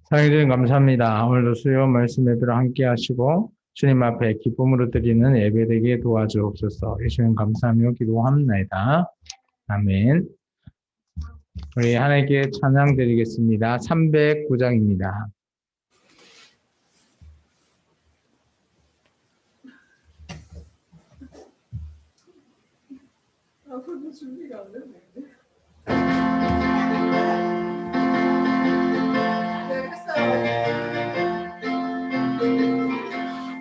사랑해주님 감사합니다. 오늘도 수요 말씀 예배로 함께 하시고 주님 앞에 기쁨으로 드리는 예배되게 도와주옵소서. 예수님 감사하며 기도합니다. 아멘. 우리 하나님께 찬양 드리겠습니다. 309장입니다. 아무도 준비가 안 됐네.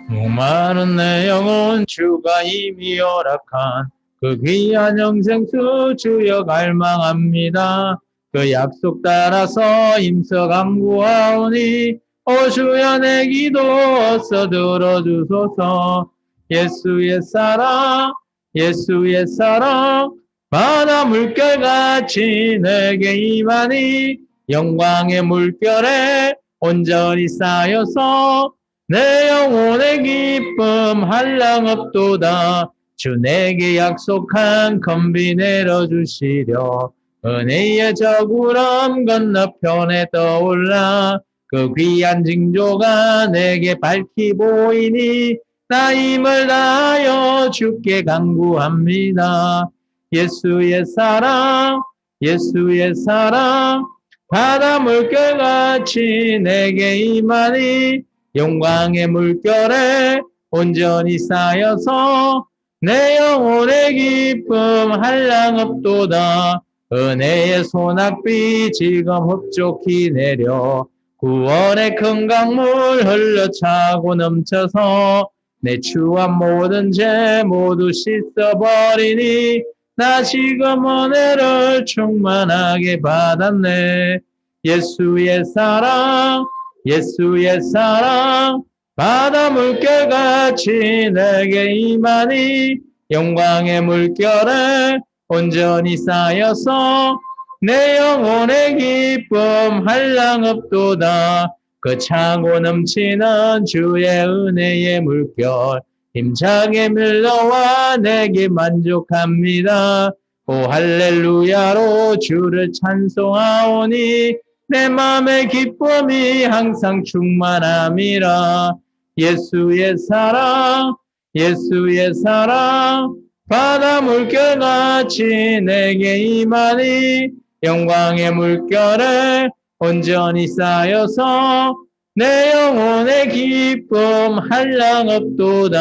목마른 내 영혼 주가 이미 허락한 그 귀한 영생수 주여 갈망합니다. 그 약속 따라서 힘써 간구하오니 오 주여 내 기도 어서 들어주소서. 예수의 사랑 예수의 사랑 바다 물결같이 내게 임하니 영광의 물결에 온전히 쌓여서 내 영혼의 기쁨 한량없도다. 주 내게 약속한 건비 내려주시려 은혜의 저구름 건너편에 떠올라 그 귀한 징조가 내게 밝히 보이니 나 힘을 다하여 주께 간구합니다. 예수의 사랑 예수의 사랑 바다 물결같이 내게 임하니 영광의 물결에 온전히 쌓여서 내 영혼의 기쁨 한량없도다. 은혜의 소낙비 지금 흡족히 내려 구원의 큰 강물 흘러차고 넘쳐서 내 추한 모든 죄 모두 씻어버리니 나 지금 은혜를 충만하게 받았네. 예수의 사랑 예수의 사랑 바다 물결같이 내게 임하니 영광의 물결에 온전히 쌓여서 내 영혼의 기쁨 한량없도다. 그 차고 넘치는 주의 은혜의 물결 힘차게 밀려와 내게 만족합니다. 오 할렐루야로 주를 찬송하오니 내 맘의 기쁨이 항상 충만함이라. 예수의 사랑 예수의 사랑 바다 물결같이 내게 임하니 영광의 물결에 온전히 쌓여서 내 영혼의 기쁨 한량없도다.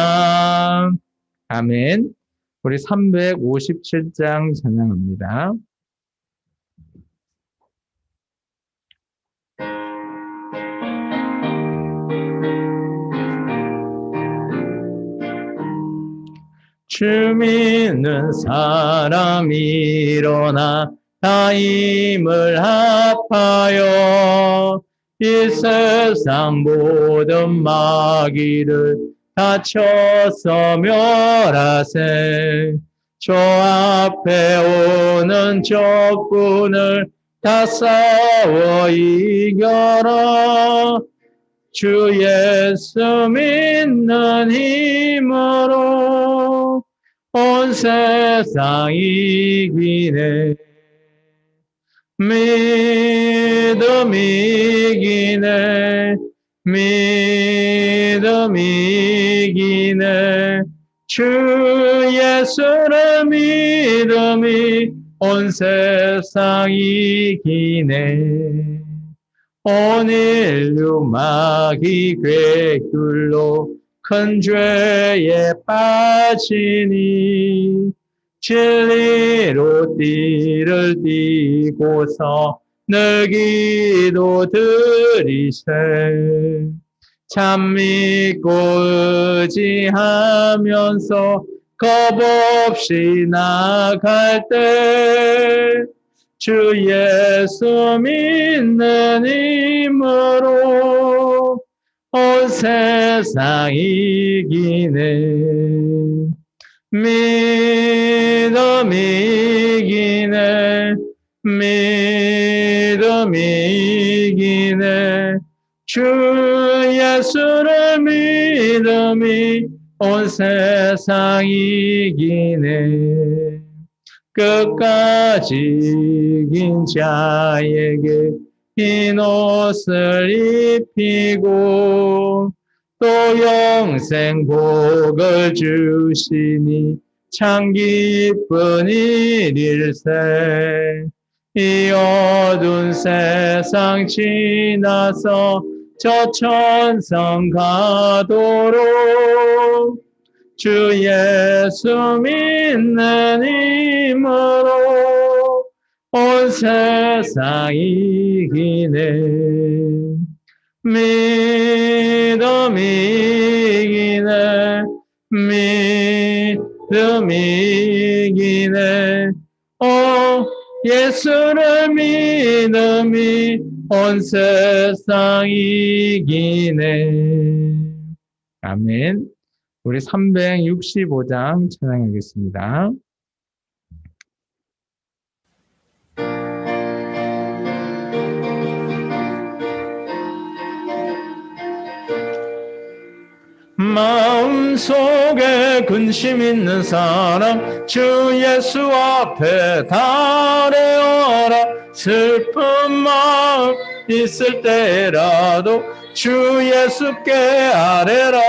아멘. 우리 357장 찬양합니다. 주 믿는 사람이 일어나 다 힘을 합하여 이 세상 모든 마귀를 다 쳐서 멸하세. 저 앞에 오는 적군을 다 싸워 이겨라. 주 예수 믿는 힘으로 온 세상 이기네. 믿음 이기네. 믿음 이기네. 주 예수를 믿음이 온 세상 이기네. 온 인류 마귀 궤줄로 큰 죄에 빠지니 진리로 띠를 띠고서 늘 기도 드리세. 참 믿고 의지하면서 겁 없이 나갈 때 주 예수 믿는 힘으로 온 세상 이기네. 믿음 이기네. 믿음 이기네. 주 예수를 믿음이 온 세상 이기네. 끝까지 이긴 자에게 흰 옷을 입히고 또 영생 복을 주시니 참 기쁜 일일세. 이 어두운 세상 지나서 저 천성 가도록 주 예수 믿는 힘으로 온 세상 이기네. 믿음 이기네. 믿음 이기네. 예수를 믿음이 온 세상 이기네. 아멘. 우리 365장 찬양하겠습니다. 마음속에 근심 있는 사람 주 예수 앞에 달래어라. 슬픈 마음 있을 때라도 주 예수께 아뢰라.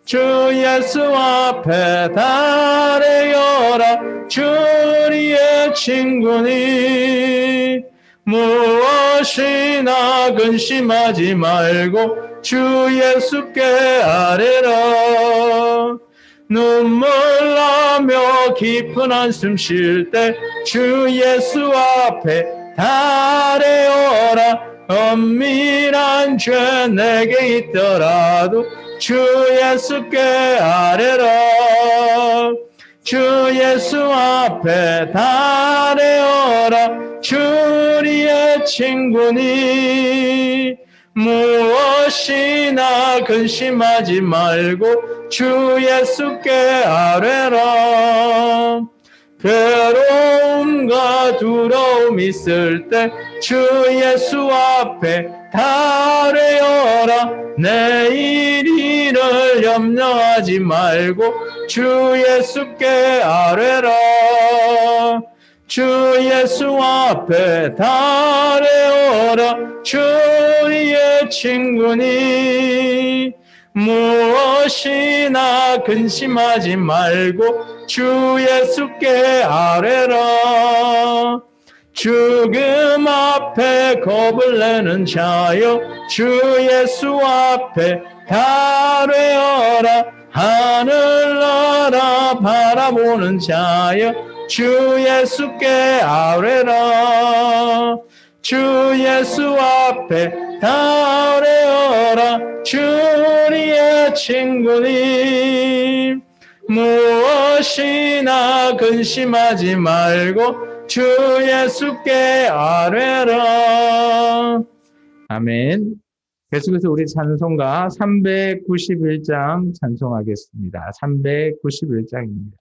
주 예수 앞에 달래어라. 주 우리의 친구니 무엇이나 근심하지 말고 주 예수께 아뢰라. 눈물 나며 깊은 한숨 쉴 때 주 예수 앞에 달래어라. 엄밀한 죄 내게 있더라도 주 예수께 아뢰라. 주 예수 앞에 달래어라. 주 우리의 친구니 무엇이나 근심하지 말고 주 예수께 아뢰라. 괴로움과 두려움 있을 때 주 예수 앞에 달래어라. 내일 일을 염려하지 말고 주 예수께 아뢰라. 주 예수 앞에 달래어라. 주 우리의 친구니 무엇이나 근심하지 말고 주 예수께 아뢰라. 죽음 앞에 겁을 내는 자여 주 예수 앞에 달래어라. 하늘나라 바라보는 자여 주 예수께 아뢰라. 주 예수 앞에 달래어라. 주 우리의 친구니 무엇이나 근심하지 말고 주 예수께 아뢰라. 아멘. 계속해서 우리 찬송가 391장 찬송하겠습니다. 391장입니다.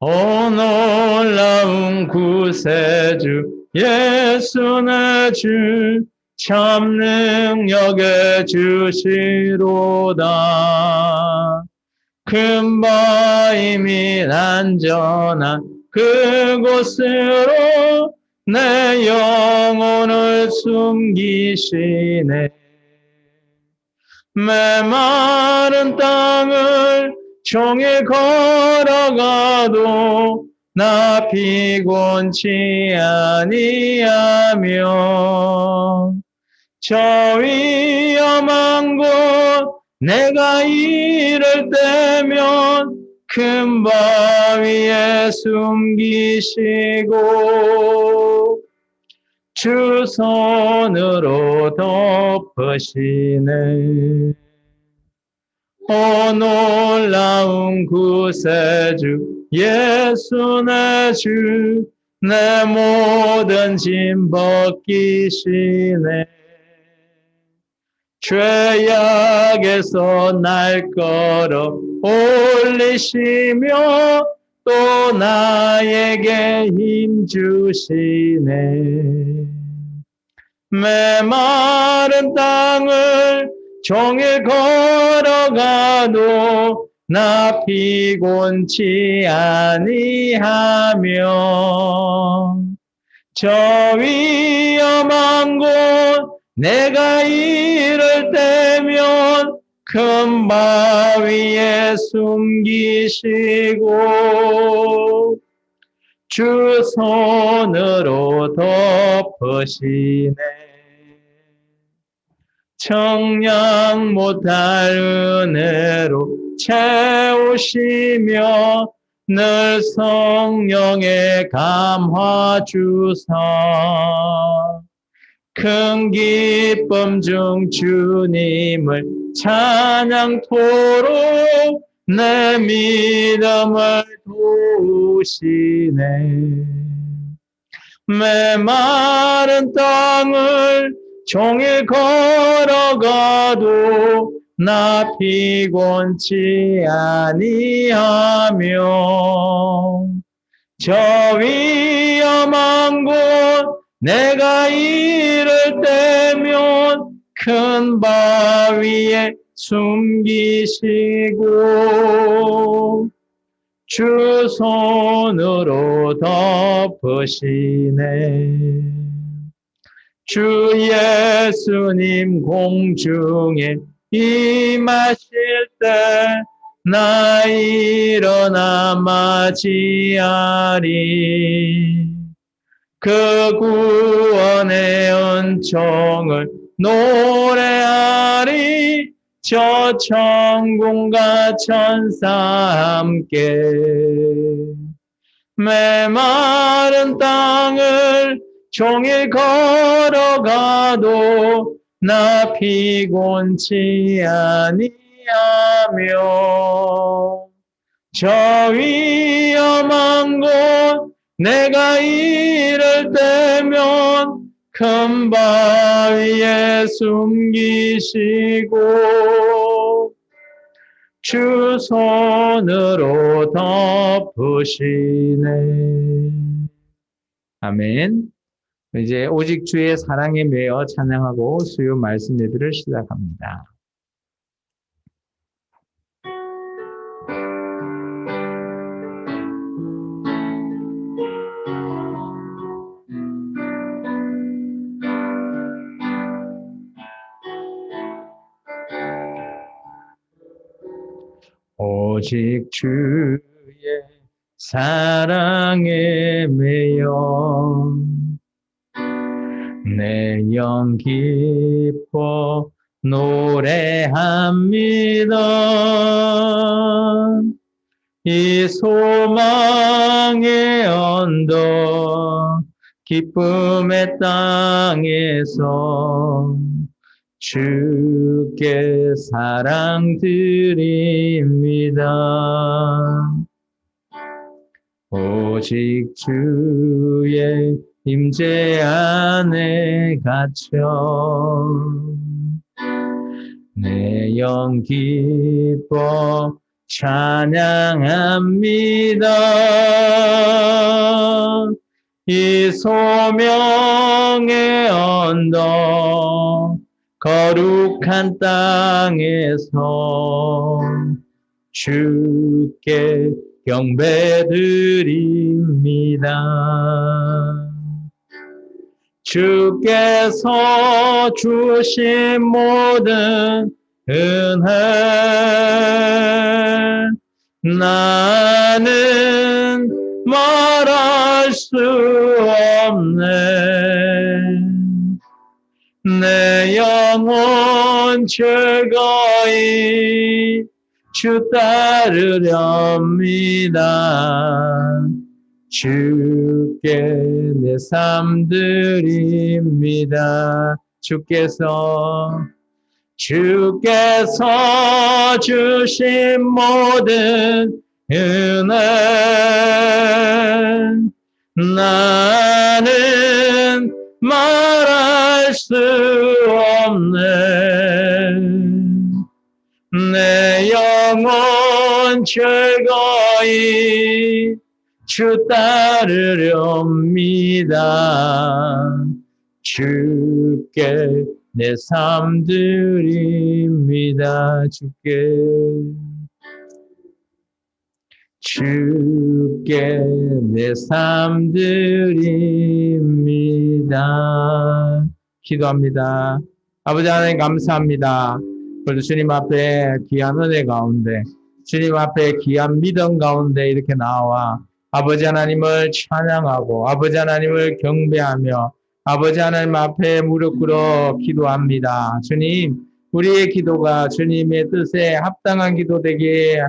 오 놀라운 구세주 예수 내 주 참 능력의 주시로다. 큰 바임이 안전한 그곳으로 내 영혼을 숨기시네. 메마른 땅을 종일 걸어가도 나 피곤치 아니하며 저 위험한 곳 내가 이를 때면 큰 바위에 숨기시고 주 손으로 덮으시네. 오 놀라운 구세주 예수 내 주 내 모든 짐 벗기시네. 죄악에서 날 끌어 올리시며 또 나에게 힘 주시네. 메마른 땅을 종일 걸어가도 나 피곤치 아니하며 저 위험한 곳 내가 이를 때면 큰 바위에 숨기시고 주 손으로 덮으시네. 청량 못할 은혜로 채우시며 늘 성령에 감화 주사 큰 기쁨 중 주님을 찬양토록 내 믿음을 도우시네. 메마른 땅을 종일 걸어가도 나 피곤치 아니하며 저 위험한 곳 내가 이를 때면 큰 바위에 숨기시고 주 손으로 덮으시네. 주 예수님 공중에 임하실 때 나 일어나 맞이하리. 그 구원의 은총을 노래하리. 저 천군과 천사 함께 메마른 땅을 종일 걸어가도 나 피곤치 아니하며 저 위험한 곳 내가 이를 때면 큰 바위에 숨기시고 주 손으로 덮으시네. 아멘. 이제 오직 주의 사랑에 매여 찬양하고 수요 말씀 예배를 시작합니다. 오직 주의 사랑에 매여 내 영 기뻐 노래합니다. 이 소망의 언덕 기쁨의 땅에서 주께 사랑 드립니다. 오직 주의 임재 안에 갇혀 내 영 기뻐 찬양합니다. 이 소명의 언덕 거룩한 땅에서 주께 경배드립니다. 주께서 주신 모든 은혜 나는 말할 수 없네. 내 영혼 즐거이 주 따르렵니다. 주께 내 삶 드립니다. 주께서 주신 모든 은혜 나는 말할 수 없네. 내 영혼 즐거이 주 따르렵니다. 주께 내 삶 드립니다. 주께 내 삶 드립니다. 기도합니다. 아버지 하나님 감사합니다. 그래도 주님 앞에 귀한 은혜 가운데, 주님 앞에 귀한 믿음 가운데 이렇게 나와 아버지 하나님을 찬양하고 아버지 하나님을 경배하며 아버지 하나님 앞에 무릎 꿇어 기도합니다. 주님, 우리의 기도가 주님의 뜻에 합당한 기도 되게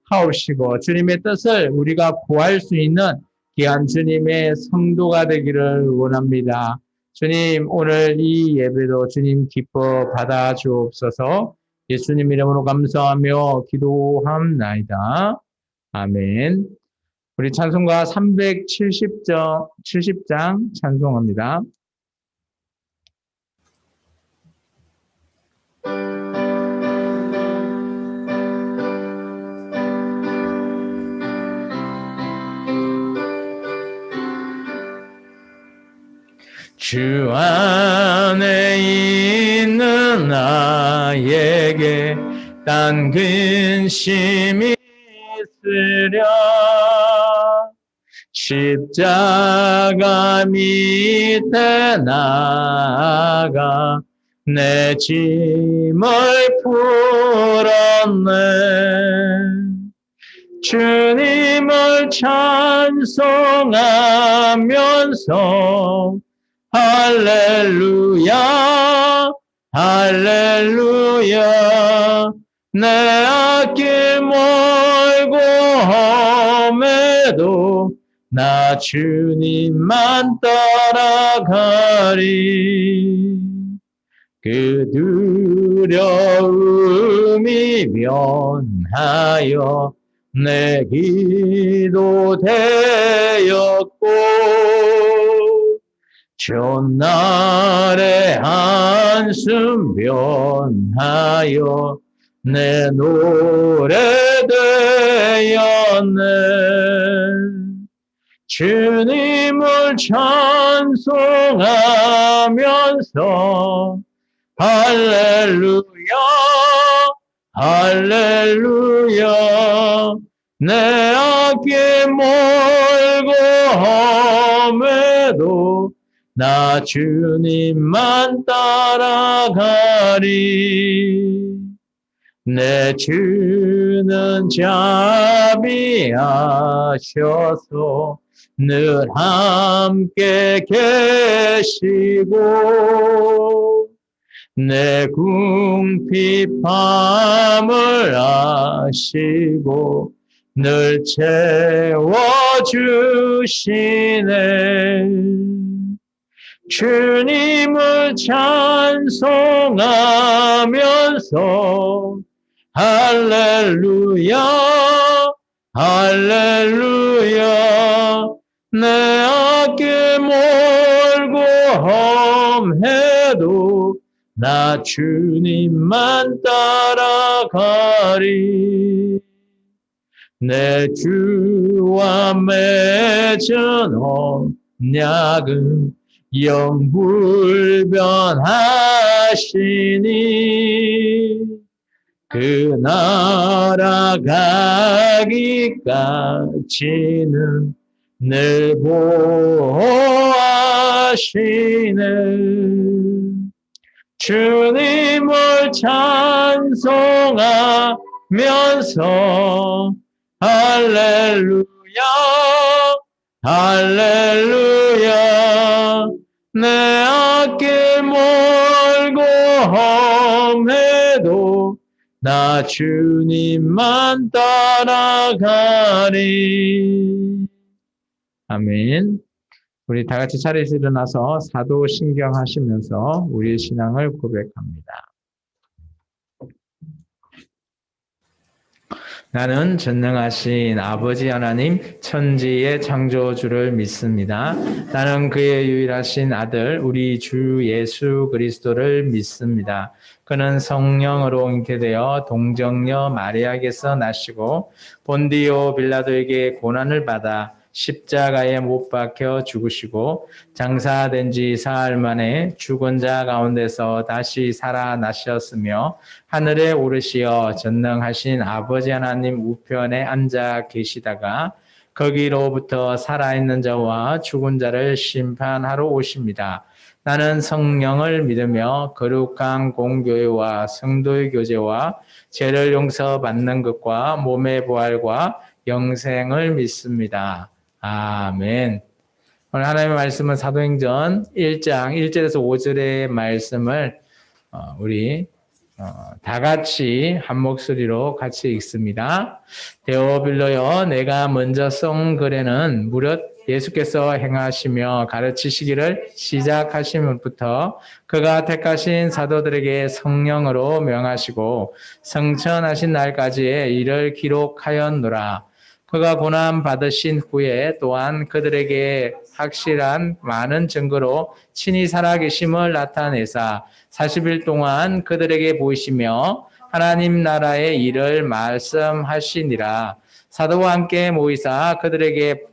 하옵시고 주님의 뜻을 우리가 구할 수 있는 귀한 주님의 성도가 되기를 원합니다. 주님, 오늘 이 예배도 주님 기뻐 받아 주옵소서. 예수님 이름으로 감사하며 기도합나이다. 아멘. 우리 찬송가 370장 찬송합니다. 주 안에 있는 나에게 딴 근심이 있으랴 십자가 밑에 나아가 내 짐을 풀었네. 주님을 찬송하면서 할렐루야 할렐루야 내 앞길 멀고 험해도 나 주님만 따라가리. 그 두려움이 면하여 내 기도 되었고 전날의 한숨 변하여 내 노래 되었네. 주님을 찬송하면서 할렐루야 할렐루야 내 앞길 멀고 험해도 나 주님만 따라가리. 내 주는 자비하셔서 늘 함께 계시고 내 궁핍함을 아시고 늘 채워주시네. 주님을 찬송하면서 할렐루야 할렐루야 내 앞길 멀고 험해도 나 주님만 따라가리. 내 주와 맺은 언약은 영불변하시니 그 나라 가기까지는 늘 보호하시네. 주님을 찬송하면서 할렐루야 할렐루야 내 앞길 멀고 험해도 나 주님만 따라가리. 아멘. 우리 다 같이 차례에서 일어나서 사도신경 하시면서 우리의 신앙을 고백합니다. 나는 전능하신 아버지 하나님 천지의 창조주를 믿습니다. 나는 그의 유일하신 아들 우리 주 예수 그리스도를 믿습니다. 그는 성령으로 잉태되어 동정녀 마리아에게서 나시고 본디오 빌라도에게 고난을 받아 십자가에 못 박혀 죽으시고 장사된 지 사흘 만에 죽은 자 가운데서 다시 살아나셨으며 하늘에 오르시어 전능하신 아버지 하나님 우편에 앉아 계시다가 거기로부터 살아있는 자와 죽은 자를 심판하러 오십니다. 나는 성령을 믿으며 거룩한 공교회와 성도의 교제와 죄를 용서받는 것과 몸의 부활과 영생을 믿습니다. 아멘. 오늘 하나님의 말씀은 사도행전 1장 1절에서 5절의 말씀을 우리 다 같이 한 목소리로 같이 읽습니다. 데오빌로여, 내가 먼저 쓴 글에는 무릇 예수께서 행하시며 가르치시기를 시작하시면부터 그가 택하신 사도들에게 성령으로 명하시고 성천하신 날까지의 일을 기록하였노라. 그가 고난 받으신 후에 또한 그들에게 확실한 많은 증거로 친히 살아계심을 나타내사 40일 동안 그들에게 보이시며 하나님 나라의 일을 말씀하시니라. 사도와 함께 모이사 그들에게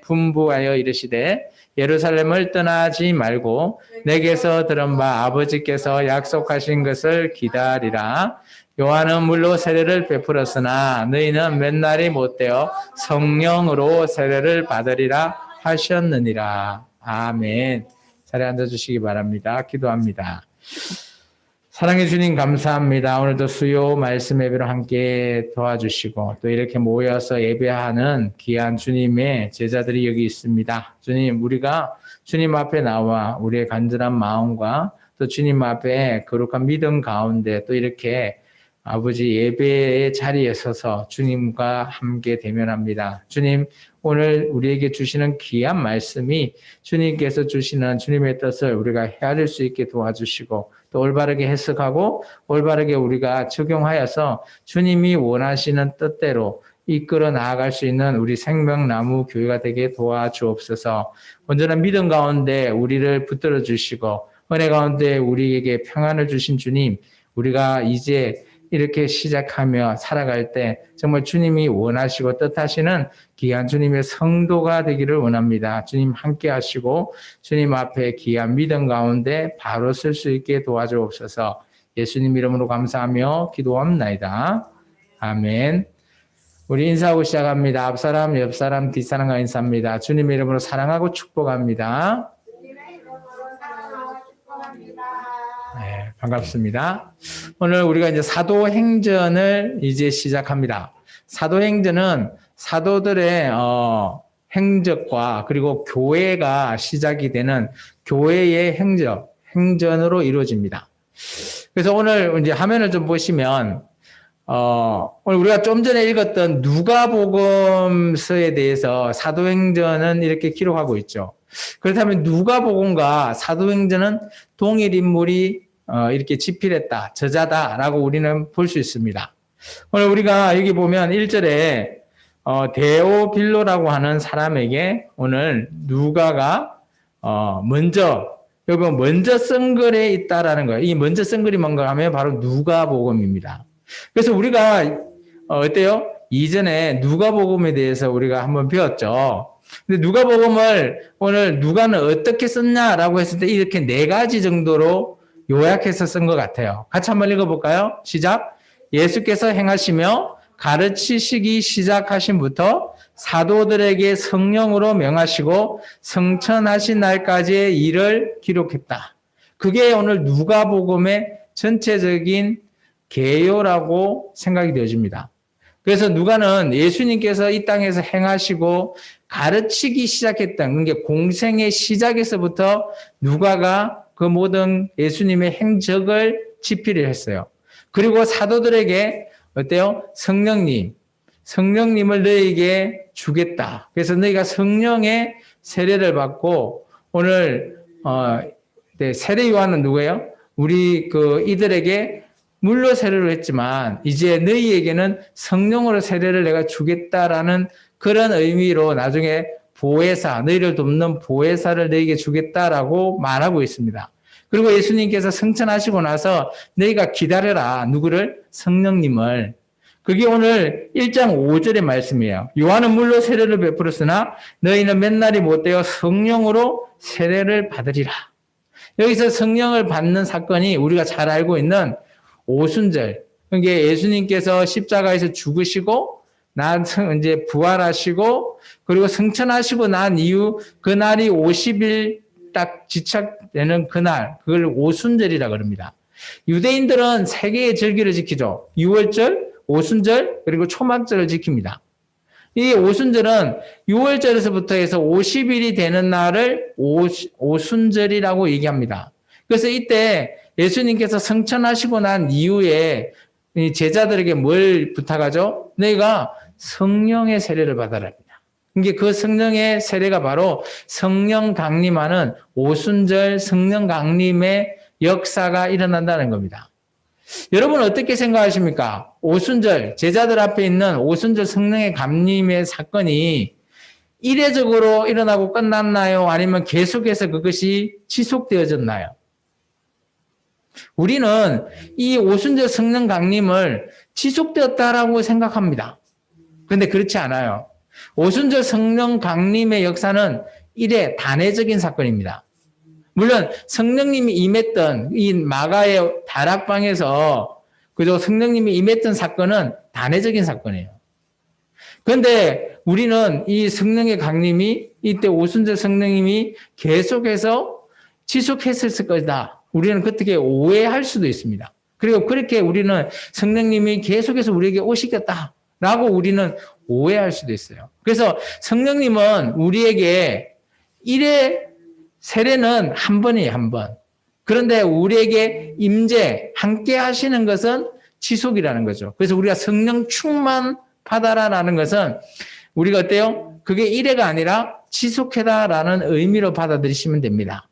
분부하여 이르시되 예루살렘을 떠나지 말고 내게서 들은 바 아버지께서 약속하신 것을 기다리라. 요한은 물로 세례를 베풀었으나 너희는 몇 날이 못되어 성령으로 세례를 받으리라 하셨느니라. 아멘. 자리에 앉아주시기 바랍니다. 기도합니다. 사랑해 주님 감사합니다. 오늘도 수요 말씀 예배로 함께 도와주시고 또 이렇게 모여서 예배하는 귀한 주님의 제자들이 여기 있습니다. 주님, 우리가 주님 앞에 나와 우리의 간절한 마음과 또 주님 앞에 거룩한 믿음 가운데 또 이렇게 아버지 예배의 자리에 서서 주님과 함께 대면합니다. 주님, 오늘 우리에게 주시는 귀한 말씀이 주님께서 주시는 주님의 뜻을 우리가 헤아릴 수 있게 도와주시고 또 올바르게 해석하고 올바르게 우리가 적용하여서 주님이 원하시는 뜻대로 이끌어 나아갈 수 있는 우리 생명나무 교회가 되게 도와주옵소서. 온전한 믿음 가운데 우리를 붙들어 주시고 은혜 가운데 우리에게 평안을 주신 주님, 우리가 이제 이렇게 시작하며 살아갈 때 정말 주님이 원하시고 뜻하시는 귀한 주님의 성도가 되기를 원합니다. 주님 함께 하시고 주님 앞에 귀한 믿음 가운데 바로 쓸 수 있게 도와주옵소서. 예수님 이름으로 감사하며 기도합나이다. 아멘. 우리 인사하고 시작합니다. 앞사람, 옆사람, 뒷사람과 인사합니다. 주님 이름으로 사랑하고 축복합니다. 네, 반갑습니다. 오늘 우리가 이제 사도행전을 이제 시작합니다. 사도행전은 사도들의 행적과 그리고 교회가 시작이 되는 교회의 행전으로 이루어집니다. 그래서 오늘 이제 화면을 좀 보시면 오늘 우리가 좀 전에 읽었던 누가복음서에 대해서 사도행전은 이렇게 기록하고 있죠. 그렇다면 누가복음과 사도행전은 동일 인물이 이렇게 집필했다, 저자다라고 우리는 볼 수 있습니다. 오늘 우리가 여기 보면 1절에 데오빌로라고 하는 사람에게 오늘 누가가 먼저 쓴 글에 있다라는 거예요. 이 먼저 쓴 글이 뭔가 하면 바로 누가복음입니다. 그래서 우리가 어때요? 이전에 누가복음에 대해서 우리가 한번 배웠죠. 근데 누가복음을 오늘 누가는 어떻게 썼냐라고 했을 때 이렇게 4가지 정도로 요약해서 쓴 것 같아요. 같이 한번 읽어볼까요? 시작. 예수께서 행하시며 가르치시기 시작하신부터 사도들에게 성령으로 명하시고 성천하신 날까지의 일을 기록했다. 그게 오늘 누가복음의 전체적인 개요라고 생각이 되어집니다. 그래서 누가는 예수님께서 이 땅에서 행하시고 가르치기 시작했던 게 공생의 시작에서부터 누가가 그 모든 예수님의 행적을 집필을 했어요. 그리고 사도들에게 어때요? 성령님을 너희에게 주겠다. 그래서 너희가 성령의 세례를 받고 오늘 세례 요한은 누구예요? 우리 이들에게 물로 세례를 했지만 이제 너희에게는 성령으로 세례를 내가 주겠다라는 그런 의미로 나중에 보혜사, 너희를 돕는 보혜사를 너희에게 주겠다라고 말하고 있습니다. 그리고 예수님께서 승천하시고 나서 너희가 기다려라. 누구를? 성령님을. 그게 오늘 1장 5절의 말씀이에요. 요한은 물로 세례를 베풀었으나 너희는 몇 날이 못되어 성령으로 세례를 받으리라. 여기서 성령을 받는 사건이 우리가 잘 알고 있는 오순절. 그게 예수님께서 십자가에서 죽으시고 이제 부활하시고 그리고 승천하시고 난 이후 그날이 50일 딱 지착되는 그날, 그걸 오순절이라 그럽니다. 유대인들은 세 개의 절기를 지키죠. 유월절, 오순절, 그리고 초막절을 지킵니다. 이 오순절은 6월절에서부터 해서 50일이 되는 날을 오순절이라고 얘기합니다. 그래서 이때 예수님께서 승천하시고 난 이후에 제자들에게 뭘 부탁하죠? 너희가 성령의 세례를 받아라. 이게 그 성령의 세례가 바로 성령 강림하는 오순절 성령 강림의 역사가 일어난다는 겁니다. 여러분 어떻게 생각하십니까? 오순절, 제자들 앞에 있는 오순절 성령의 강림의 사건이 이례적으로 일어나고 끝났나요? 아니면 계속해서 그것이 지속되어졌나요? 우리는 이 오순절 성령 강림을 지속되었다라고 생각합니다. 그런데 그렇지 않아요. 오순절 성령 강림의 역사는 이래 단회적인 사건입니다. 물론 성령님이 임했던 이 마가의 다락방에서 그저 성령님이 임했던 사건은 단회적인 사건이에요. 그런데 우리는 이 성령의 강림이 이때 오순절 성령님이 계속해서 지속했을 것이다. 우리는 그렇게 오해할 수도 있습니다. 그리고 그렇게 우리는 성령님이 계속해서 우리에게 오시겠다라고 우리는 오해할 수도 있어요. 그래서 성령님은 우리에게 세례는 한 번이에요, 한 번. 그런데 우리에게 임재, 함께 하시는 것은 지속이라는 거죠. 그래서 우리가 성령 충만 받아라라는 것은 우리가 어때요? 그게 1회가 아니라 지속해다라는 의미로 받아들이시면 됩니다.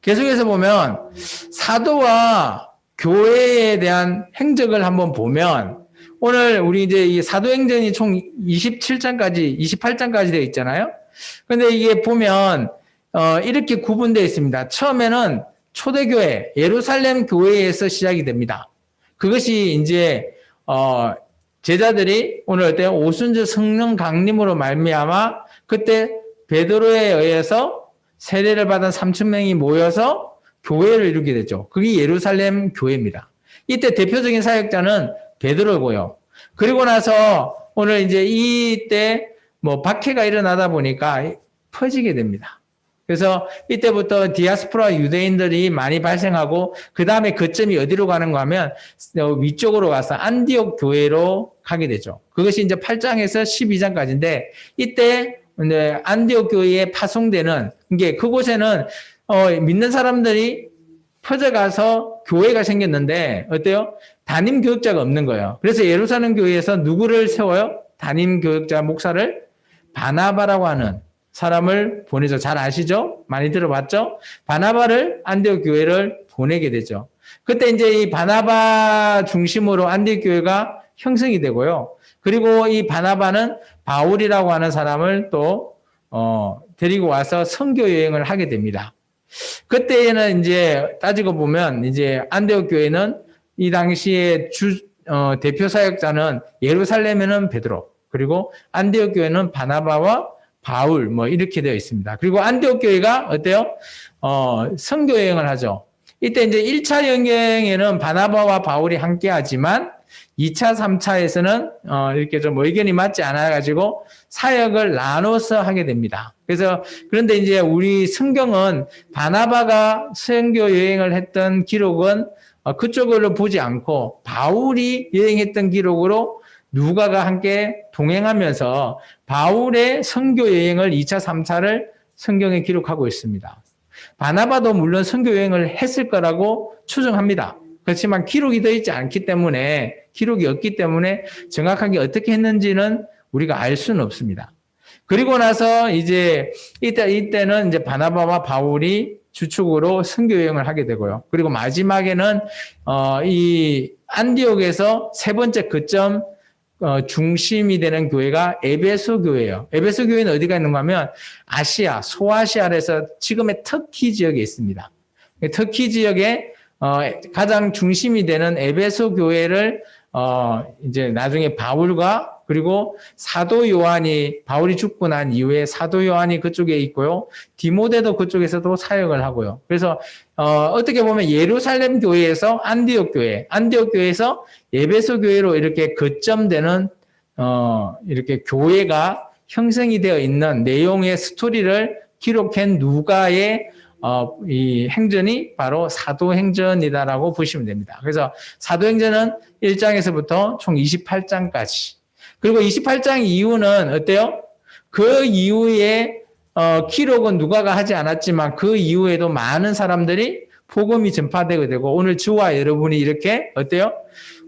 계속해서 보면 사도와 교회에 대한 행적을 한번 보면 오늘 우리 이제 이 사도행전이 총 27장까지, 28장까지 되어 있잖아요. 근데 이게 보면 이렇게 구분되어 있습니다. 처음에는 초대교회, 예루살렘 교회에서 시작이 됩니다. 그것이 이제 제자들이 오늘 어때요? 오순절 성령 강림으로 말미암아 그때 베드로에 의해서 세례를 받은 3,000명이 모여서 교회를 이루게 되죠. 그게 예루살렘 교회입니다. 이때 대표적인 사역자는 베드로고요. 그리고 나서 오늘 이제 이때 박해가 일어나다 보니까 퍼지게 됩니다. 그래서 이때부터 디아스포라 유대인들이 많이 발생하고 그 다음에 거점이 어디로 가는가 하면 위쪽으로 가서 안디옥 교회로 가게 되죠. 그것이 이제 8장에서 12장까지인데 이때 안디옥 교회에 파송되는 게 그곳에는 믿는 사람들이 퍼져가서 교회가 생겼는데 어때요? 담임 교육자가 없는 거예요. 그래서 예루살렘 교회에서 누구를 세워요? 담임 교육자 목사를 바나바라고 하는 사람을 보내죠. 잘 아시죠? 많이 들어봤죠? 바나바를 안디옥 교회를 보내게 되죠. 그때 이제 이 바나바 중심으로 안디옥 교회가 형성이 되고요. 그리고 이 바나바는 바울이라고 하는 사람을 또 데리고 와서 선교 여행을 하게 됩니다. 그때에는 이제 따지고 보면 이제 안디옥 교회는 이 당시에 대표 사역자는 예루살렘에는 베드로, 그리고 안디옥 교회는 바나바와 바울 이렇게 되어 있습니다. 그리고 안디옥 교회가 어때요? 선교 여행을 하죠. 이때 이제 1차 여행에는 바나바와 바울이 함께 하지만 2차, 3차에서는 이렇게 좀 의견이 맞지 않아 가지고 사역을 나눠서 하게 됩니다. 그래서 그런데 이제 우리 성경은 바나바가 선교 여행을 했던 기록은 그쪽으로 보지 않고 바울이 여행했던 기록으로 누가가 함께 동행하면서 바울의 선교 여행을 2차, 3차를 성경에 기록하고 있습니다. 바나바도 물론 선교 여행을 했을 거라고 추정합니다. 그렇지만 기록이 되어 있지 않기 때문에, 기록이 없기 때문에 정확하게 어떻게 했는지는 우리가 알 수는 없습니다. 그리고 나서 이제 이때는 이제 바나바와 바울이 주축으로 선교 여행을 하게 되고요. 그리고 마지막에는 이 안디옥에서 세 번째 거점 중심이 되는 교회가 에베소 교회예요. 에베소 교회는 어디가 있는가 하면 아시아, 소아시아에서 지금의 터키 지역에 있습니다. 터키 지역에 가장 중심이 되는 에베소 교회를 이제 나중에 바울과 그리고 사도 요한이 바울이 죽고 난 이후에 사도 요한이 그쪽에 있고요. 디모데도 그쪽에서도 사역을 하고요. 그래서 어떻게 보면 예루살렘 교회에서 안디옥 교회에서 에베소 교회로 이렇게 거점되는 이렇게 교회가 형성이 되어 있는 내용의 스토리를 기록한 누가의 이 행전이 바로 사도행전이다라고 보시면 됩니다. 그래서 사도행전은 1장에서부터 총 28장까지. 그리고 28장 이후는 어때요? 그 이후에 기록은 누가가 하지 않았지만 그 이후에도 많은 사람들이 복음이 전파되게 되고 오늘 저와 여러분이 이렇게 어때요?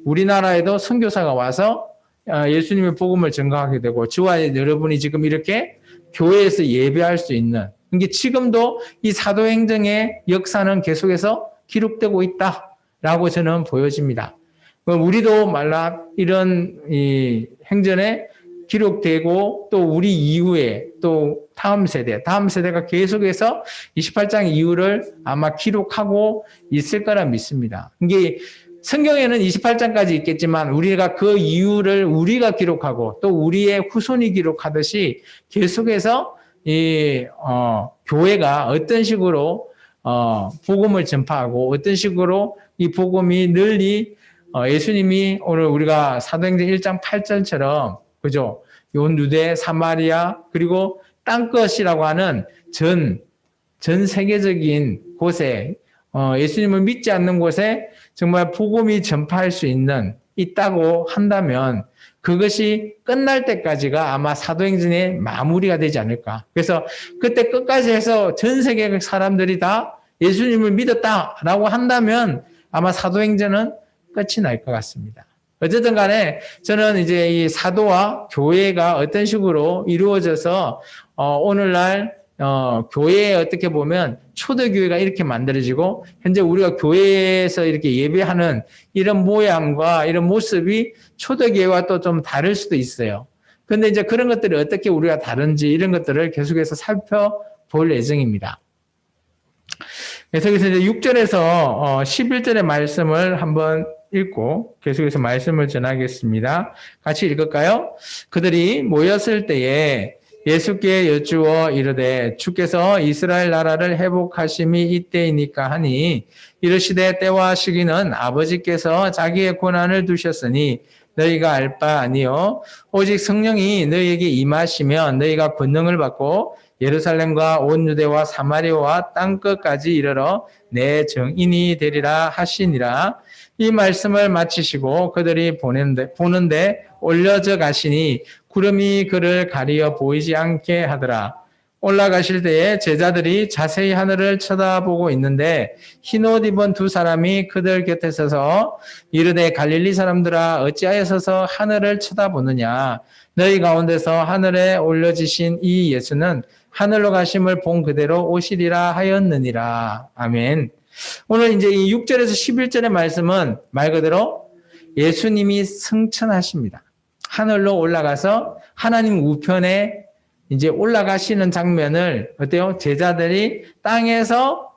우리나라에도 선교사가 와서 예수님의 복음을 전가하게 되고 저와 여러분이 지금 이렇게 교회에서 예배할 수 있는 이게 지금도 이 사도행전의 역사는 계속해서 기록되고 있다라고 저는 보여집니다. 우리도 말라 이런 이 행전에 기록되고 또 우리 이후에 또 다음 세대가 계속해서 28장 이후를 아마 기록하고 있을 거라 믿습니다. 이게 성경에는 28장까지 있겠지만 우리가 그 이후를 우리가 기록하고 또 우리의 후손이 기록하듯이 계속해서 이 교회가 어떤 식으로 복음을 전파하고 어떤 식으로 이 복음이 널리 예수님이 오늘 우리가 사도행전 1장 8절처럼 그죠? 온 유대, 사마리아 그리고 땅끝이라고 하는 전 세계적인 곳에 예수님을 믿지 않는 곳에 정말 복음이 전파할 수 있다고 한다면 그것이 끝날 때까지가 아마 사도행전의 마무리가 되지 않을까. 그래서 그때 끝까지 해서 전 세계 사람들이 다 예수님을 믿었다라고 한다면 아마 사도행전은 끝이 날 것 같습니다. 어쨌든 간에 저는 이제 이 사도와 교회가 어떤 식으로 이루어져서 오늘날 교회에 어떻게 보면 초대교회가 이렇게 만들어지고 현재 우리가 교회에서 이렇게 예배하는 이런 모양과 이런 모습이 초대교회와 또 좀 다를 수도 있어요. 그런데 이제 그런 것들이 어떻게 우리가 다른지 이런 것들을 계속해서 살펴볼 예정입니다. 그래서 이제 6절에서 11절의 말씀을 한번 읽고 계속해서 말씀을 전하겠습니다. 같이 읽을까요? 그들이 모였을 때에 예수께 여쭈어 이르되 주께서 이스라엘 나라를 회복하심이 이때이니까 하니 이르시되 때와 시기는 아버지께서 자기의 권한을 두셨으니 너희가 알 바 아니요 오직 성령이 너희에게 임하시면 너희가 권능을 받고 예루살렘과 온 유대와 사마리아와 땅끝까지 이르러 내 증인이 되리라 하시니라. 이 말씀을 마치시고 그들이 보는데 올려져 가시니 구름이 그를 가리어 보이지 않게 하더라. 올라가실 때에 제자들이 자세히 하늘을 쳐다보고 있는데 흰옷 입은 두 사람이 그들 곁에 서서 이르되 갈릴리 사람들아 어찌하여 서서 하늘을 쳐다보느냐. 너희 가운데서 하늘에 올려지신 이 예수는 하늘로 가심을 본 그대로 오시리라 하였느니라. 아멘. 오늘 이제 이 6절에서 11절의 말씀은 말 그대로 예수님이 승천하십니다. 하늘로 올라가서 하나님 우편에 이제 올라가시는 장면을 어때요? 제자들이 땅에서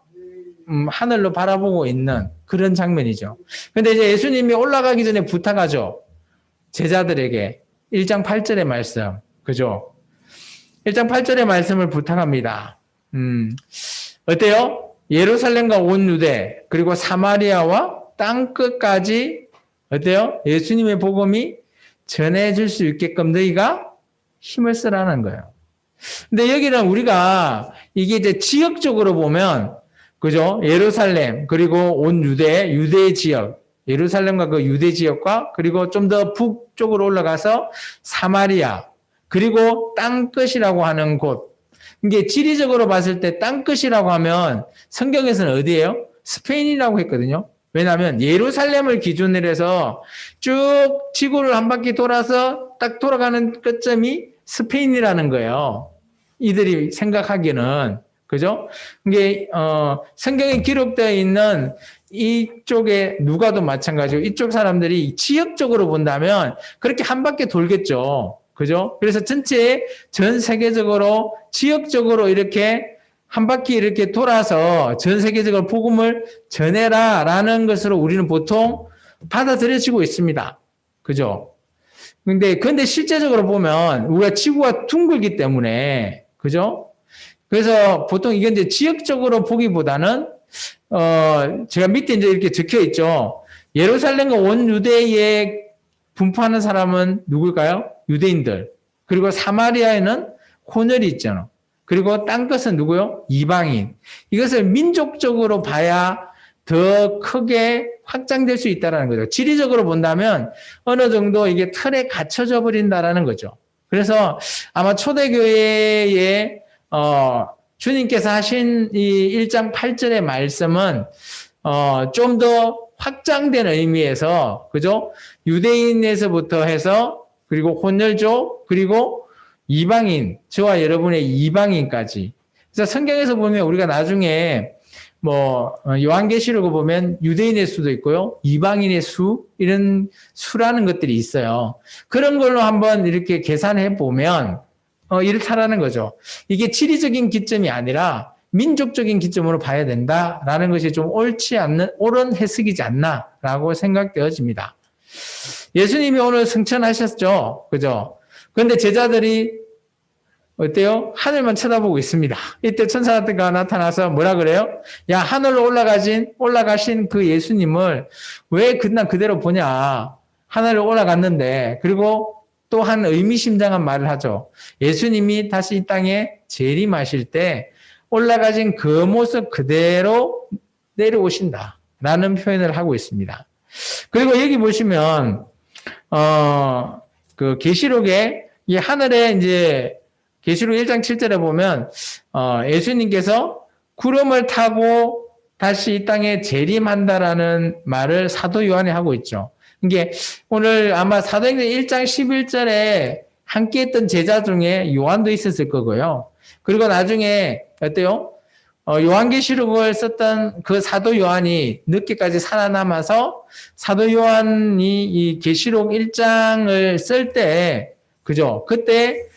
하늘로 바라보고 있는 그런 장면이죠. 근데 이제 예수님이 올라가기 전에 부탁하죠. 제자들에게 1장 8절의 말씀. 그죠? 1장 8절의 말씀을 부탁합니다. 어때요? 예루살렘과 온 유대 그리고 사마리아와 땅끝까지 어때요? 예수님의 복음이 전해질 수 있게끔 너희가 힘을 쓰라는 거예요. 근데 여기는 우리가 이게 이제 지역적으로 보면 그죠? 예루살렘 그리고 온 유대 지역 예루살렘과 그 유대 지역과 그리고 좀 더 북쪽으로 올라가서 사마리아 그리고 땅끝이라고 하는 곳. 이게 지리적으로 봤을 때 땅끝이라고 하면 성경에서는 어디예요? 스페인이라고 했거든요. 왜냐하면 예루살렘을 기준으로 해서 쭉 지구를 한 바퀴 돌아서 딱 돌아가는 끝점이 스페인이라는 거예요. 이들이 생각하기에는. 그죠? 이게 성경에 기록되어 있는 이쪽에 누가도 마찬가지고 이쪽 사람들이 지역적으로 본다면 그렇게 한 바퀴 돌겠죠. 그죠? 그래서 전체 전 세계적으로 지역적으로 이렇게 한 바퀴 이렇게 돌아서 전 세계적으로 복음을 전해라라는 것으로 우리는 보통 받아들여지고 있습니다. 그죠? 근데 실제적으로 보면 우리가 지구가 둥글기 때문에 그죠? 그래서 보통 이게 이제 지역적으로 보기보다는 제가 밑에 이제 이렇게 적혀 있죠. 예루살렘과 온 유대에 분포하는 사람은 누굴까요? 유대인들. 그리고 사마리아에는 혼혈이 있잖아. 그리고 딴 것은 누구요? 이방인. 이것을 민족적으로 봐야 더 크게 확장될 수 있다는 거죠. 지리적으로 본다면 어느 정도 이게 틀에 갇혀져 버린다라는 거죠. 그래서 아마 초대교회의 주님께서 하신 이 1장 8절의 말씀은 좀 더 확장된 의미에서 그죠? 유대인에서부터 해서 그리고 혼혈족 그리고 이방인 저와 여러분의 이방인까지. 그래서 성경에서 보면 우리가 나중에 요한계시록을 보면 유대인의 수도 있고요. 이방인의 수 이런 수라는 것들이 있어요. 그런 걸로 한번 이렇게 계산해 보면 이렇다라는 거죠. 이게 지리적인 기점이 아니라 민족적인 기점으로 봐야 된다라는 것이 좀 옳지 않는 옳은 해석이지 않나라고 생각되어집니다. 예수님이 오늘 승천하셨죠, 그죠? 그런데 제자들이 어때요? 하늘만 쳐다보고 있습니다. 이때 천사가 나타나서 뭐라 그래요? 야, 하늘로 올라가신 그 예수님을 왜 그냥 그대로 보냐? 하늘로 올라갔는데, 그리고 또 한 의미심장한 말을 하죠. 예수님이 다시 이 땅에 재림하실 때 올라가신 그 모습 그대로 내려오신다. 라는 표현을 하고 있습니다. 그리고 여기 보시면, 그 계시록에 이 하늘에 이제 계시록 1장 7절에 보면 예수님께서 구름을 타고 다시 이 땅에 재림한다라는 말을 사도 요한이 하고 있죠. 이게 오늘 아마 사도행전 1장 11절에 함께 했던 제자 중에 요한도 있었을 거고요. 그리고 나중에 어때요? 요한계시록을 썼던 그 사도 요한이 늦게까지 살아남아서 사도 요한이 이 계시록 1장을 쓸 때 그죠? 그때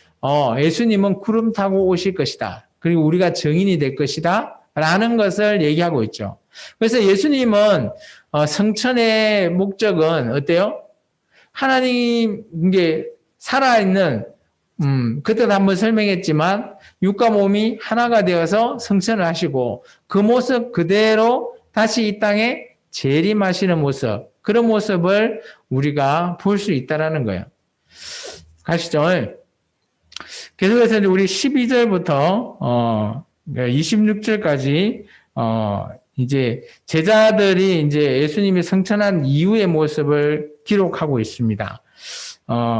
예수님은 구름 타고 오실 것이다. 그리고 우리가 증인이 될 것이다. 라는 것을 얘기하고 있죠. 그래서 예수님은 성천의 목적은 어때요? 하나님 이게 살아있는 그때도 한번 설명했지만 육과 몸이 하나가 되어서 성천을 하시고 그 모습 그대로 다시 이 땅에 재림하시는 모습 그런 모습을 우리가 볼 수 있다라는 거예요. 가시죠. 계속해서 우리 12절부터 26절까지 이제 제자들이 이제 예수님이 성천한 이후의 모습을 기록하고 있습니다.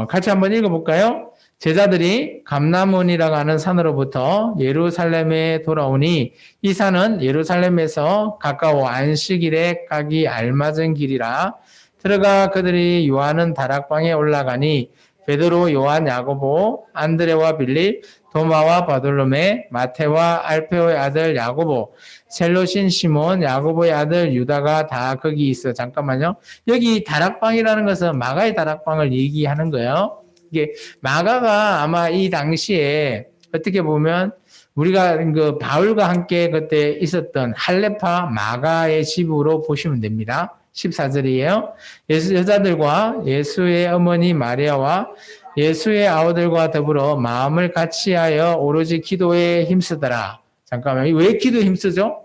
같이 한번 읽어볼까요? 제자들이 감람원이라고 하는 산으로부터 예루살렘에 돌아오니 이 산은 예루살렘에서 가까워 안식일에 가기 알맞은 길이라 들어가 그들이 요한은 다락방에 올라가니 베드로, 요한, 야고보, 안드레와 빌립, 도마와 바돌로메, 마테와 알페오의 아들 야고보, 셀로신 시몬, 야고보의 아들 유다가 다 거기 있어. 잠깐만요. 여기 다락방이라는 것은 마가의 다락방을 얘기하는 거예요. 이게 마가가 아마 이 당시에 어떻게 보면 우리가 그 바울과 함께 그때 있었던 할레파 마가의 집으로 보시면 됩니다. 14절이에요. 여자들과 예수의 어머니 마리아와 예수의 아우들과 더불어 마음을 같이하여 오로지 기도에 힘쓰더라. 잠깐만, 왜 기도에 힘쓰죠?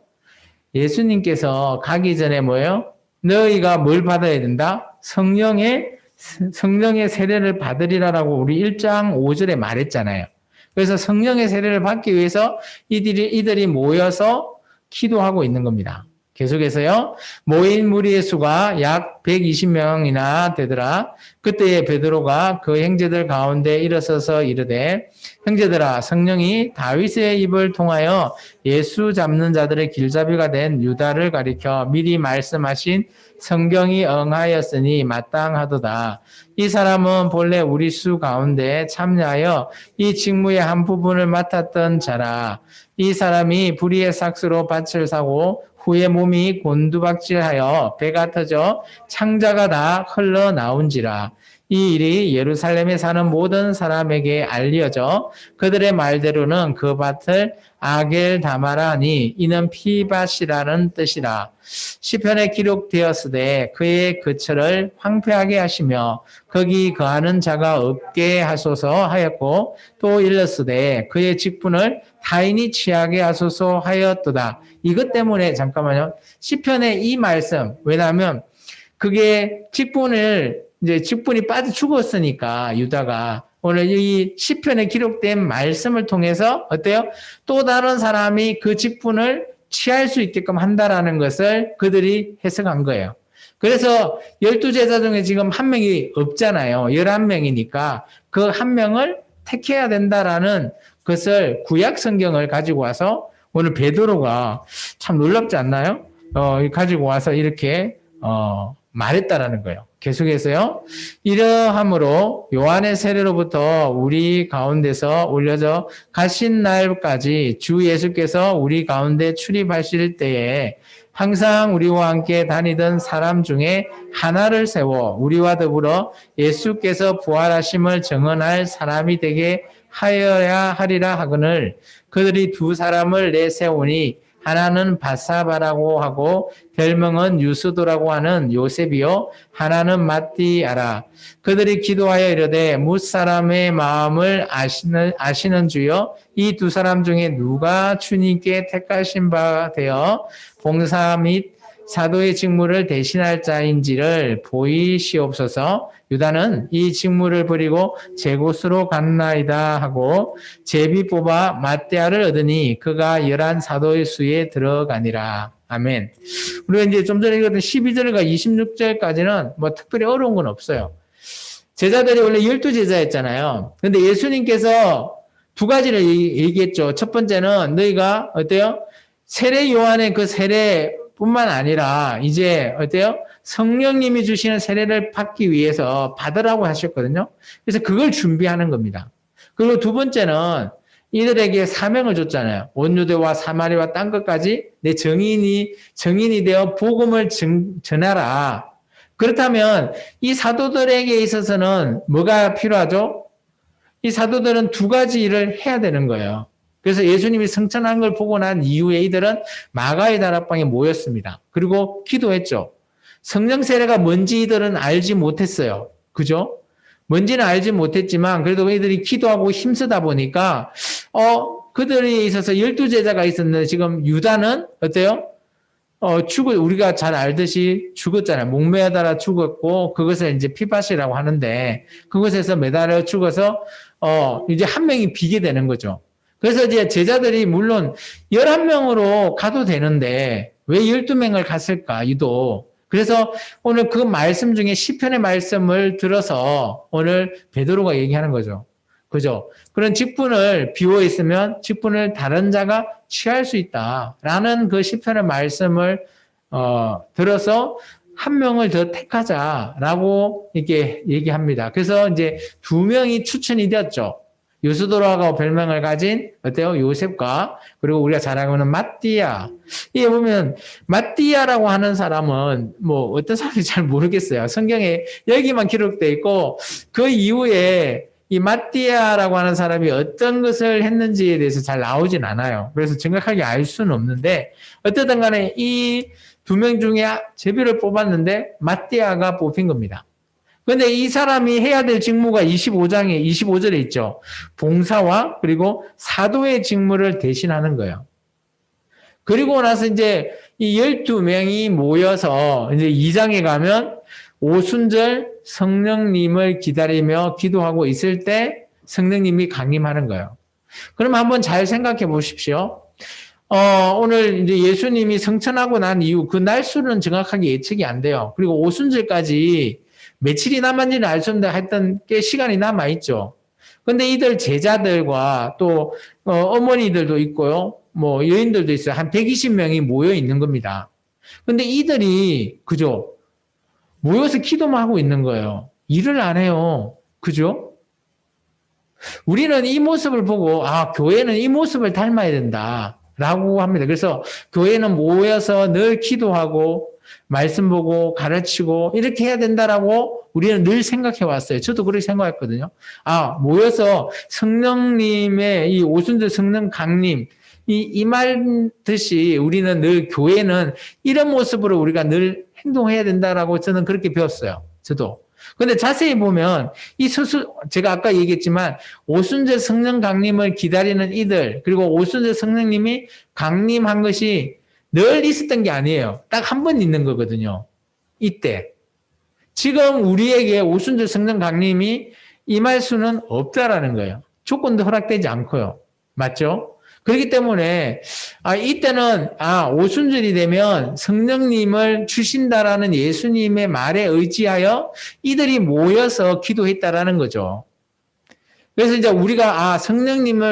예수님께서 가기 전에 뭐예요? 너희가 뭘 받아야 된다? 성령의 세례를 받으리라라고 우리 1장 5절에 말했잖아요. 그래서 성령의 세례를 받기 위해서 이들이 모여서 기도하고 있는 겁니다. 계속해서요. 모인 무리의 수가 약 120명이나 되더라. 그때에 베드로가 그 형제들 가운데 일어서서 이르되 형제들아 성령이 다윗의 입을 통하여 예수 잡는 자들의 길잡이가 된 유다를 가리켜 미리 말씀하신 성경이 응하였으니 마땅하도다. 이 사람은 본래 우리 수 가운데 참여하여 이 직무의 한 부분을 맡았던 자라. 이 사람이 불의의 삭스로 밭을 사고 후에 몸이 곤두박질하여 배가 터져 창자가 다 흘러나온지라. 이 일이 예루살렘에 사는 모든 사람에게 알려져 그들의 말대로는 그 밭을 아겔다마라 하니 이는 피밭이라는 뜻이라. 시편에 기록되었으되 그의 거처를 황폐하게 하시며 거기 거하는 자가 없게 하소서 하였고 또 일렀으되 그의 직분을 타인이 취하게 하소서 하였도다. 이것 때문에 잠깐만요. 시편의 이 말씀, 왜냐하면 그게 직분이 빠져 죽었으니까 유다가 오늘 이 시편에 기록된 말씀을 통해서 어때요? 또 다른 사람이 그 직분을 취할 수 있게끔 한다라는 것을 그들이 해석한 거예요. 그래서 12제자 중에 지금 한 명이 없잖아요. 11명이니까 그 한 명을 택해야 된다라는 것을 구약 성경을 가지고 와서 오늘 베드로가 참 놀랍지 않나요? 가지고 와서 이렇게 말했다라는 거예요. 계속해서요. 이러함으로 요한의 세례로부터 우리 가운데서 올려져 가신 날까지 주 예수께서 우리 가운데 출입하실 때에 항상 우리와 함께 다니던 사람 중에 하나를 세워 우리와 더불어 예수께서 부활하심을 증언할 사람이 되게 하여야 하리라 하거늘 그들이 두 사람을 내세우니 하나는 바사바라고 하고 별명은 유스도라고 하는 요셉이요 하나는 마띠아라. 그들이 기도하여 이르되 무사람의 마음을 아시는 주여 이 두 사람 중에 누가 주님께 택하신 바 되어 봉사 및 사도의 직무를 대신할 자인지를 보이시옵소서. 유다는 이 직무를 버리고 제 곳으로 갔나이다 하고 제비 뽑아 마띠아를 얻으니 그가 11 사도의 수에 들어가니라. 아멘. 우리가 이제 좀 전에 읽었던 12절과 26절까지는 뭐 특별히 어려운 건 없어요. 제자들이 원래 12제자였잖아요. 근데 예수님께서 두 가지를 얘기했죠. 첫 번째는 너희가 어때요? 세례 요한의 그 세례뿐만 아니라 이제 어때요? 성령님이 주시는 세례를 받기 위해서 받으라고 하셨거든요. 그래서 그걸 준비하는 겁니다. 그리고 두 번째는 이들에게 사명을 줬잖아요. 온 유대와 사마리아와 땅 끝까지 내 정인이 되어 복음을 전하라. 그렇다면 이 사도들에게 있어서는 뭐가 필요하죠? 이 사도들은 두 가지 일을 해야 되는 거예요. 그래서 예수님이 승천한 걸 보고 난 이후에 이들은 마가의 다락방에 모였습니다. 그리고 기도했죠. 성령 세례가 뭔지 이들은 알지 못했어요. 그죠? 뭔지는 알지 못했지만 그래도 이들이 기도하고 힘쓰다 보니까 그들이 있어서 12제자가 있었는데 지금 유다는 어때요? 우리가 잘 알듯이 죽었잖아요. 목매달아 죽었고 그것을 이제 피밭이라고 하는데 그것에서 매달려 죽어서 이제 한 명이 비게 되는 거죠. 그래서 이제 제자들이 물론 11명으로 가도 되는데 왜 12명을 갔을까 유도. 그래서 오늘 그 말씀 중에 시편의 말씀을 들어서 오늘 베드로가 얘기하는 거죠. 그죠? 그런 직분을 비워 있으면 직분을 다른 자가 취할 수 있다라는 그 시편의 말씀을 들어서 한 명을 더 택하자라고 이렇게 얘기합니다. 그래서 이제 두 명이 추천이 되었죠. 요스도라고 별명을 가진 어때요? 요셉과 그리고 우리가 잘 알고 있는 마띠아. 이게 보면 마띠아라고 하는 사람은 뭐 어떤 사람인지 잘 모르겠어요. 성경에 여기만 기록되어 있고 그 이후에 이 마띠아라고 하는 사람이 어떤 것을 했는지에 대해서 잘 나오진 않아요. 그래서 정확하게 알 수는 없는데 어쨌든 간에 이 두 명 중에 제비를 뽑았는데 마띠아가 뽑힌 겁니다. 그런데 이 사람이 해야 될 직무가 25절에 있죠. 봉사와 그리고 사도의 직무를 대신하는 거예요. 그리고 나서 이제 이 12명이 모여서 이제 2장에 가면 오순절 성령님을 기다리며 기도하고 있을 때 성령님이 강림하는 거예요. 그럼 한번 잘 생각해 보십시오. 오늘 이제 예수님이 성천하고 난 이후 그 날수는 정확하게 예측이 안 돼요. 그리고 오순절까지 며칠이 남았는지는 알 수 없는데 하여튼 꽤 시간이 남아있죠. 근데 이들 제자들과 또 어머니들도 있고요. 뭐 여인들도 있어요. 한 120명이 모여 있는 겁니다. 근데 이들이 그죠? 모여서 기도만 하고 있는 거예요. 일을 안 해요. 그죠? 우리는 이 모습을 보고 교회는 이 모습을 닮아야 된다라고 합니다. 그래서 교회는 모여서 늘 기도하고 말씀 보고 가르치고 이렇게 해야 된다라고 우리는 늘 생각해 왔어요. 저도 그렇게 생각했거든요. 모여서 성령님의 이 오순절 성령 강림 이 말 듯이 우리는 늘 교회는 이런 모습으로 우리가 늘 행동해야 된다라고 저는 그렇게 배웠어요. 저도. 근데 자세히 보면 제가 아까 얘기했지만 오순절 성령 강림을 기다리는 이들 그리고 오순절 성령님이 강림한 것이 늘 있었던 게 아니에요. 딱 한 번 있는 거거든요. 이때. 지금 우리에게 오순절 성령 강림이 임할 수는 없다라는 거예요. 조건도 허락되지 않고요. 맞죠? 그렇기 때문에 이때는 오순절이 되면 성령님을 주신다라는 예수님의 말에 의지하여 이들이 모여서 기도했다라는 거죠. 그래서 이제 우리가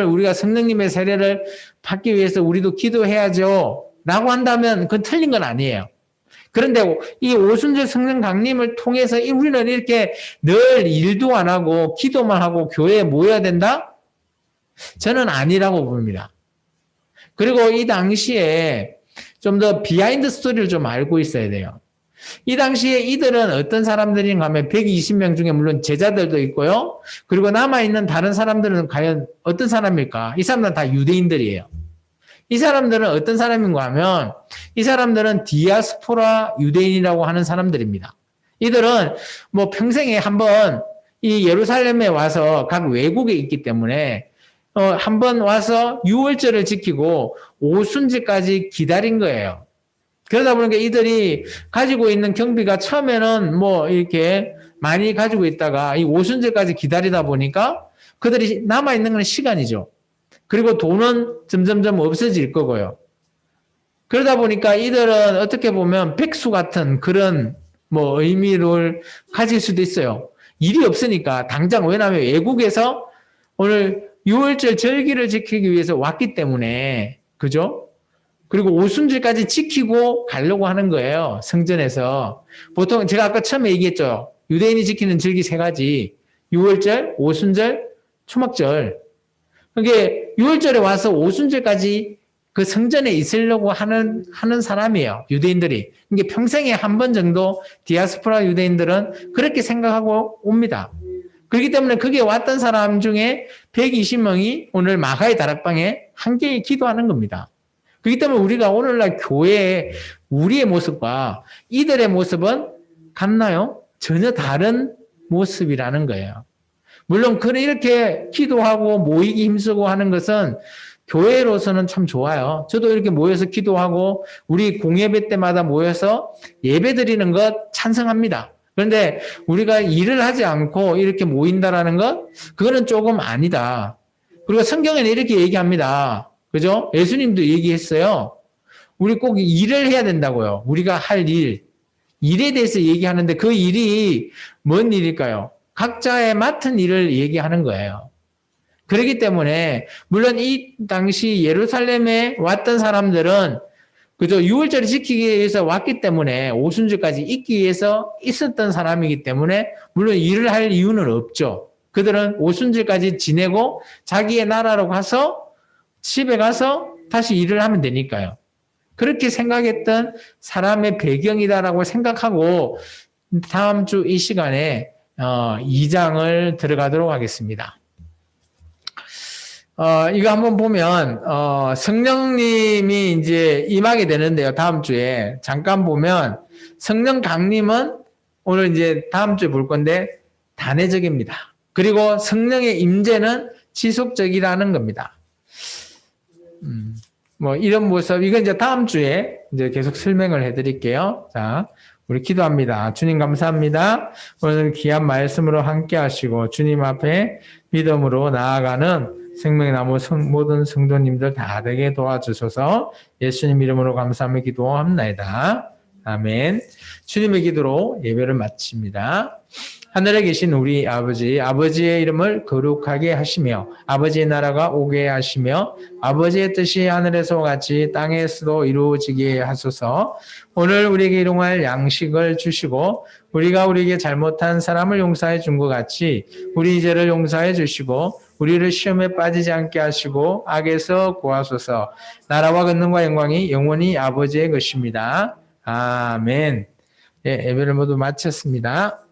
우리가 성령님의 세례를 받기 위해서 우리도 기도해야죠 라고 한다면 그건 틀린 건 아니에요. 그런데 이 오순절 성령 강림을 통해서 우리는 이렇게 늘 일도 안 하고 기도만 하고 교회에 모여야 된다? 저는 아니라고 봅니다. 그리고 이 당시에 좀 더 비하인드 스토리를 좀 알고 있어야 돼요. 이 당시에 이들은 어떤 사람들인가 하면 120명 중에 물론 제자들도 있고요. 그리고 남아있는 다른 사람들은 과연 어떤 사람일까? 이 사람들은 다 유대인들이에요. 이 사람들은 어떤 사람인가 하면 이 사람들은 디아스포라 유대인이라고 하는 사람들입니다. 이들은 뭐 평생에 한번 이 예루살렘에 와서 각 외국에 있기 때문에 한번 와서 유월절을 지키고 오순절까지 기다린 거예요. 그러다 보니까 이들이 가지고 있는 경비가 처음에는 뭐 이렇게 많이 가지고 있다가 이 오순절까지 기다리다 보니까 그들이 남아있는 건 시간이죠. 그리고 돈은 점점점 없어질 거고요. 그러다 보니까 이들은 어떻게 보면 백수 같은 그런 뭐 의미를 가질 수도 있어요. 일이 없으니까 당장 왜냐하면 외국에서 오늘 6월절 절기를 지키기 위해서 왔기 때문에 그죠? 그리고 오순절까지 지키고 가려고 하는 거예요. 성전에서. 보통 제가 아까 처음에 얘기했죠. 유대인이 지키는 절기 3가지. 6월절, 오순절, 초막절. 그게 6월절에 와서 오순절까지 그 성전에 있으려고 하는 사람이에요. 유대인들이. 이게 평생에 한 번 정도 디아스포라 유대인들은 그렇게 생각하고 옵니다. 그렇기 때문에 거기에 왔던 사람 중에 120명이 오늘 마가의 다락방에 함께 기도하는 겁니다. 그렇기 때문에 우리가 오늘날 교회에 우리의 모습과 이들의 모습은 같나요? 전혀 다른 모습이라는 거예요. 물론 이렇게 기도하고 모이기 힘쓰고 하는 것은 교회로서는 참 좋아요. 저도 이렇게 모여서 기도하고 우리 공예배 때마다 모여서 예배 드리는 것 찬성합니다. 그런데 우리가 일을 하지 않고 이렇게 모인다라는 것, 그거는 조금 아니다. 그리고 성경에는 이렇게 얘기합니다. 그죠? 예수님도 얘기했어요. 우리 꼭 일을 해야 된다고요. 우리가 할 일. 일에 대해서 얘기하는데 그 일이 뭔 일일까요? 각자의 맡은 일을 얘기하는 거예요. 그렇기 때문에 물론 이 당시 예루살렘에 왔던 사람들은 그죠? 6월절을 지키기 위해서 왔기 때문에 오순절까지 있기 위해서 있었던 사람이기 때문에 물론 일을 할 이유는 없죠. 그들은 오순절까지 지내고 자기의 나라로 가서 집에 가서 다시 일을 하면 되니까요. 그렇게 생각했던 사람의 배경이다라고 생각하고 다음 주 이 시간에 2장을 들어가도록 하겠습니다. 이거 한번 보면, 성령님이 이제 임하게 되는데요. 다음 주에. 잠깐 보면, 성령 강림은 오늘 이제 다음 주에 볼 건데, 단회적입니다. 그리고 성령의 임재는 지속적이라는 겁니다. 뭐, 이런 모습, 이건 이제 다음 주에 이제 계속 설명을 해 드릴게요. 자, 우리 기도합니다. 주님 감사합니다. 오늘 귀한 말씀으로 함께 하시고, 주님 앞에 믿음으로 나아가는 생명의 나무 모든 성도님들 다 되게 도와주셔서 예수님 이름으로 감사하며 기도합나이다. 아멘. 주님의 기도로 예배를 마칩니다. 하늘에 계신 우리 아버지, 아버지의 이름을 거룩하게 하시며 아버지의 나라가 오게 하시며 아버지의 뜻이 하늘에서와 같이 땅에서도 이루어지게 하소서. 오늘 우리에게 일용할 양식을 주시고 우리가 우리에게 잘못한 사람을 용서해 준 것 같이 우리 죄를 용서해 주시고 우리를 시험에 빠지지 않게 하시고 악에서 구하소서. 나라와 권능과 영광이 영원히 아버지의 것입니다. 아멘. 예, 예배를 모두 마쳤습니다.